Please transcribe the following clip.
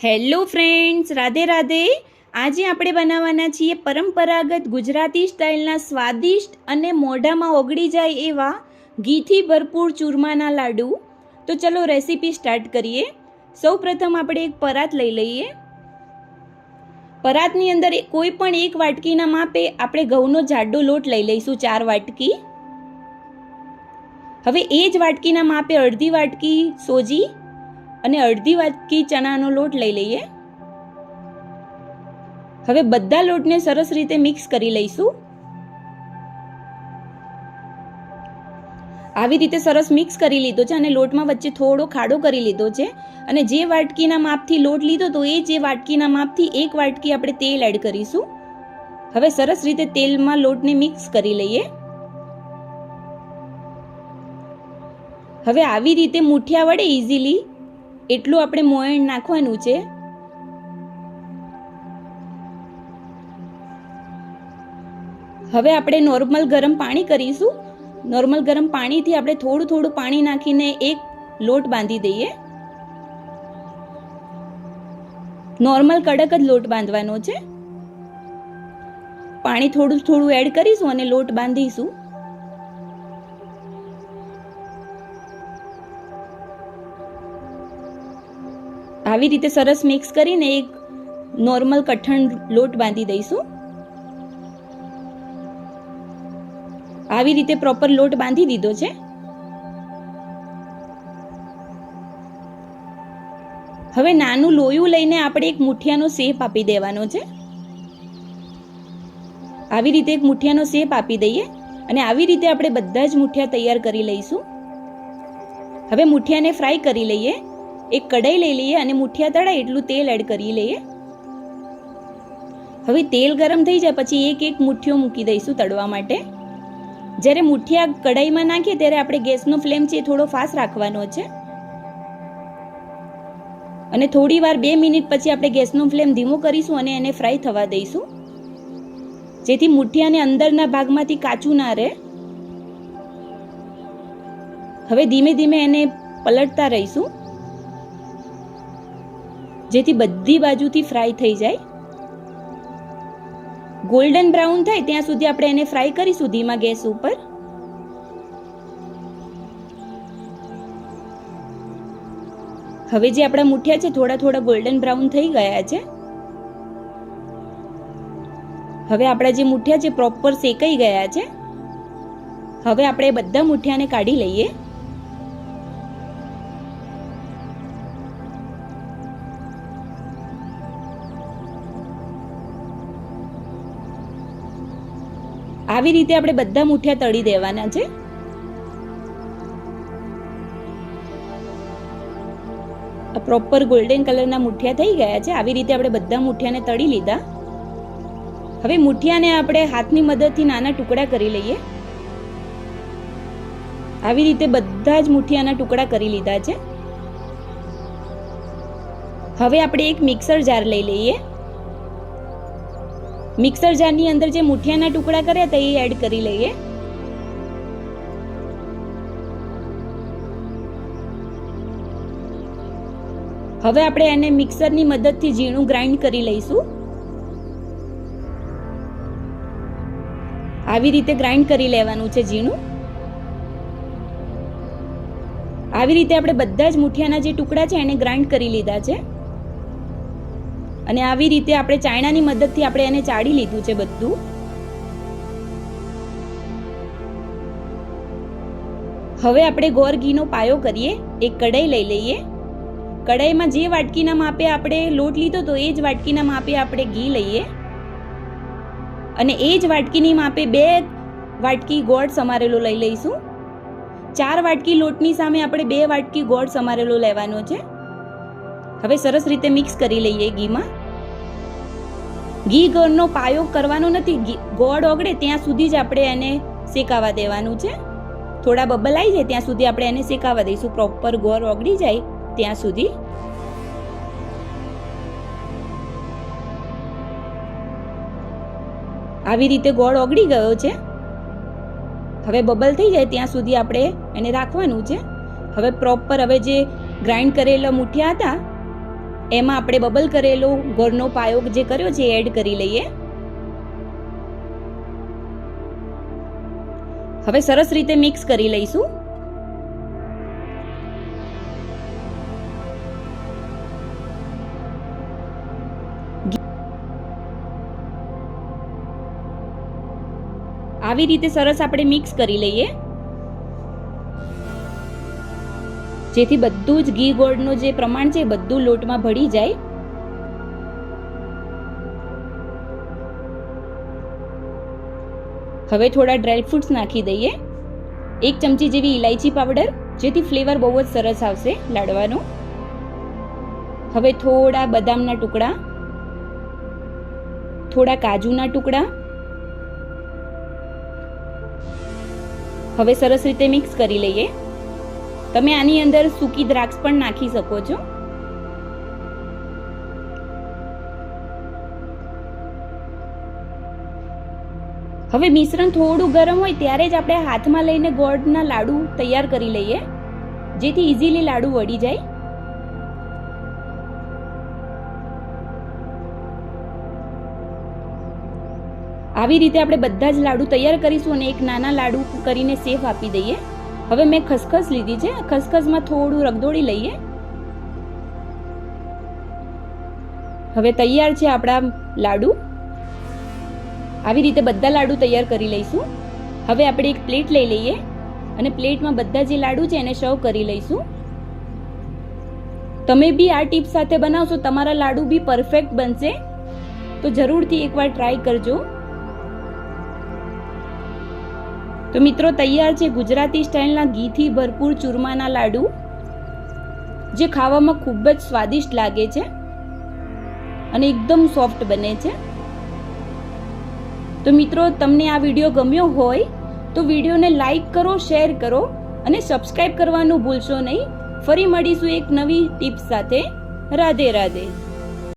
Hello friends, Radhe Radhe. આજે આપણે બનાવવાના છીએ પરંપરાગત ગુજરાતી સ્ટાઇલના સ્વાદિષ્ટ અને મોઢામાં ઓગળી જાય એવા ઘીથી ભરપૂર ચૂરમાના લાડુ. તો ચલો રેસીપી સ્ટાર્ટ કરીએ. સૌપ્રથમ આપણે એક પરાત લઈ લઈએ. પરાતની અંદર કોઈ પણ એક વાટકીના માપે આપણે ઘઉંનો જાડો લોટ લઈ લઈશું, 4 વાટકી. હવે એ જ વાટકીના માપે અડધી વાટકી સોજી અને અડધી વાટકી ચણાનો લોટ લઈ લઈએ. હવે બધા લોટને સરસ રીતે મિક્સ કરી લઈશું. આવી રીતે સરસ મિક્સ કરી લીધો છે અને લોટમાં વચ્ચે થોડો ખાડો કરી લીધો છે. અને જે વાટકીના માપથી લોટ લીધો તો એ જે વાટકીના માપથી એક વાટકી આપણે તેલ એડ કરીશું. હવે સરસ રીતે તેલમાં લોટને મિક્સ કરી લઈએ. હવે આવી રીતે મુઠિયા વડે ઇઝીલી એટલું આપણે મોયણ નાખવાનું છે. હવે આપણે નોર્મલ ગરમ પાણી કરીશું. નોર્મલ ગરમ પાણીથી આપણે થોડું થોડું પાણી નાખીને એક લોટ બાંધી દઈએ. નોર્મલ કડક જ લોટ બાંધવાનો છે. પાણી થોડું થોડું એડ કરીશું અને લોટ બાંધીશું. આવી રીતે સરસ મિક્સ કરીને એક નોર્મલ કઠણ લોટ બાંધી દઈશું. આવી રીતે પ્રોપર લોટ બાંધી દીધો છે. હવે નાનું લોયું લઈને આપણે એક મુઠિયાનો શેપ આપી દેવાનો છે. આવી રીતે એક મુઠિયાનો શેપ આપી દઈએ અને આવી રીતે આપણે બધા જ મુઠિયા તૈયાર કરી લઈશું. હવે મુઠિયાને ફ્રાય કરી લઈએ. એક કઢાઈ લઈ લઈએ અને મુઠિયા તળાય એટલું તેલ એડ કરી લઈએ. હવે તેલ ગરમ થઈ જાય પછી એક એક મુઠ્ઠીઓ મૂકી દઈશું તળવા માટે. જ્યારે મુઠિયા કઢાઈમાં નાખીએ ત્યારે આપણે ગેસનો ફ્લેમ છે થોડો ફાસ્ટ રાખવાનો છે અને થોડી વાર 2 મિનિટ પછી આપણે ગેસનો ફ્લેમ ધીમો કરીશું અને એને ફ્રાય થવા દઈશું, જેથી મુઠિયાને અંદરના ભાગમાંથી કાચું ના રહે. હવે ધીમે ધીમે એને પલટતા રહીશું જેથી બધી બાજુથી ફ્રાય થઈ જાય. ગોલ્ડન બ્રાઉન થાય ત્યાં સુધી આપણે એને ફ્રાય કરીશું ધીમા ગેસ ઉપર. હવે જે આપણા મુઠિયા છે થોડા થોડા ગોલ્ડન બ્રાઉન થઈ ગયા છે. હવે આપણા જે મુઠિયા છે પ્રોપર શેકાઈ ગયા છે. હવે આપણે બધા મુઠિયાને કાઢી લઈએ. આવી રીતે આપણે બધા મુઠિયા તળી દેવાના છે. પ્રોપર ગોલ્ડન કલરના મુઠિયા થઈ ગયા છે. આવી રીતે આપણે બધા મુઠિયાને તળી લીધા. હવે મુઠિયાને આપણે હાથની મદદથી નાના ટુકડા કરી લઈએ. આવી રીતે બધા જ મુઠિયાના ટુકડા કરી લીધા છે. હવે આપણે એક મિક્સર જાર લઈ લઈએ. મિક્સર જારની અંદર જે મુઠિયાના ટુકડા કર્યા હતા એ એડ કરી લઈએ. હવે આપણે એને મિક્સરની મદદથી ઝીણું ગ્રાઇન્ડ કરી લઈશું. આવી રીતે ગ્રાઇન્ડ કરી લેવાનું છે ઝીણું. આવી રીતે આપણે બધા જ મુઠિયાના જે ટુકડા છે એને ગ્રાઇન્ડ કરી લીધા છે અને આવી રીતે આપણે ચાયણાની મદદથી આપણે એને ચાળી લીધું છે બધું. હવે આપણે ગોળ ઘીનો પાયો કરીએ. એક કઢાઈ લઈ લઈએ. કઢાઈમાં જે વાટકીના માપે આપણે લોટ લીધો તો એ જ વાટકીના માપે આપણે ઘી લઈએ અને એ જ વાટકીની માપે 2 વાટકી ગોળ સમારેલો લઈ લઈશું. 4 વાટકી લોટની સામે આપણે 2 વાટકી ગોળ સમારેલો લેવાનો છે. હવે સરસ રીતે મિક્સ કરી લઈએ ઘીમાં. ઘી ગોળનો પાયો કરવાનો નથી. ગોળ ઓગળે ત્યાં સુધી જ આપણે એને શેકાવા દેવાનું છે. થોડા બબલ આવી જાય ત્યાં સુધી આપણે એને શેકાવા દઈશું. પ્રોપર ગોળ ઓગળી જાય ત્યાં સુધી. આવી રીતે ગોળ ઓગળી ગયો છે. હવે બબલ થઈ જાય ત્યાં સુધી આપણે એને રાખવાનું છે. હવે પ્રોપર હવે જે ગ્રાઇન્ડ કરેલા મુઠિયા હતા એમાં આપણે બબલ કરેલો ગોળનો પાયો જે કર્યો છે એડ કરી લઈએ. હવે સરસ રીતે મિક્સ કરી લઈશું. આવી રીતે સરસ આપણે મિક્સ કરી લઈએ, જેથી બધું જ ઘી ગોળનું જે પ્રમાણ છે બધું લોટમાં ભળી જાય. હવે થોડા ડ્રાયફ્રૂટ્સ નાખી દઈએ. 1 ચમચી જેવી ઇલાયચી પાવડર, જેથી ફ્લેવર બહુ જ સરસ આવશે લાડવાનો. હવે થોડા બદામના ટુકડા, થોડા કાજુના ટુકડા. હવે સરસ રીતે મિક્સ કરી લઈએ. તમે આની અંદર સૂકી દ્રાક્ષ પણ નાખી શકો છો. હવે મિશ્રણ થોડું ગરમ હોય ત્યારે જ આપણે હાથમાં લઈને ગોળના લાડુ તૈયાર કરી લઈએ, જેથી ઇઝીલી લાડુ વળી જાય. આવી રીતે આપણે બધા જ લાડુ તૈયાર કરીશું અને એક નાના લાડુ કરીને શેપ આપી દઈએ. હવે મેં ખસખસ લીધી છે, ખસખસમાં થોડું રગદોળી લઈએ. હવે તૈયાર છે આપણા લાડુ. આવી રીતે બધા લાડુ તૈયાર કરી લઈશું. હવે આપણે એક પ્લેટ લઈ લઈએ અને પ્લેટમાં બધા જે લાડુ છે એને સર્વ કરી લઈશું. તમે બી આ ટીપ સાથે બનાવશો, તમારા લાડુ બી પરફેક્ટ બનશે. તો જરૂરથી એકવાર ટ્રાય કરજો. તો મિત્રો તૈયાર છે ગુજરાતી સ્ટાઇલના ઘીથી ભરપૂર ચૂરમાના લાડુ, જે ખાવામાં ખૂબ જ સ્વાદિષ્ટ લાગે છે અને એકદમ સોફ્ટ બને છે. તો મિત્રો તમને આ વિડીયો ગમ્યો હોય તો વિડીયોને લાઈક કરો, શેર કરો અને સબસ્ક્રાઇબ કરવાનું ભૂલશો નહીં. ફરી મળીશું એક નવી ટિપ્સ સાથે. રાધે રાધે.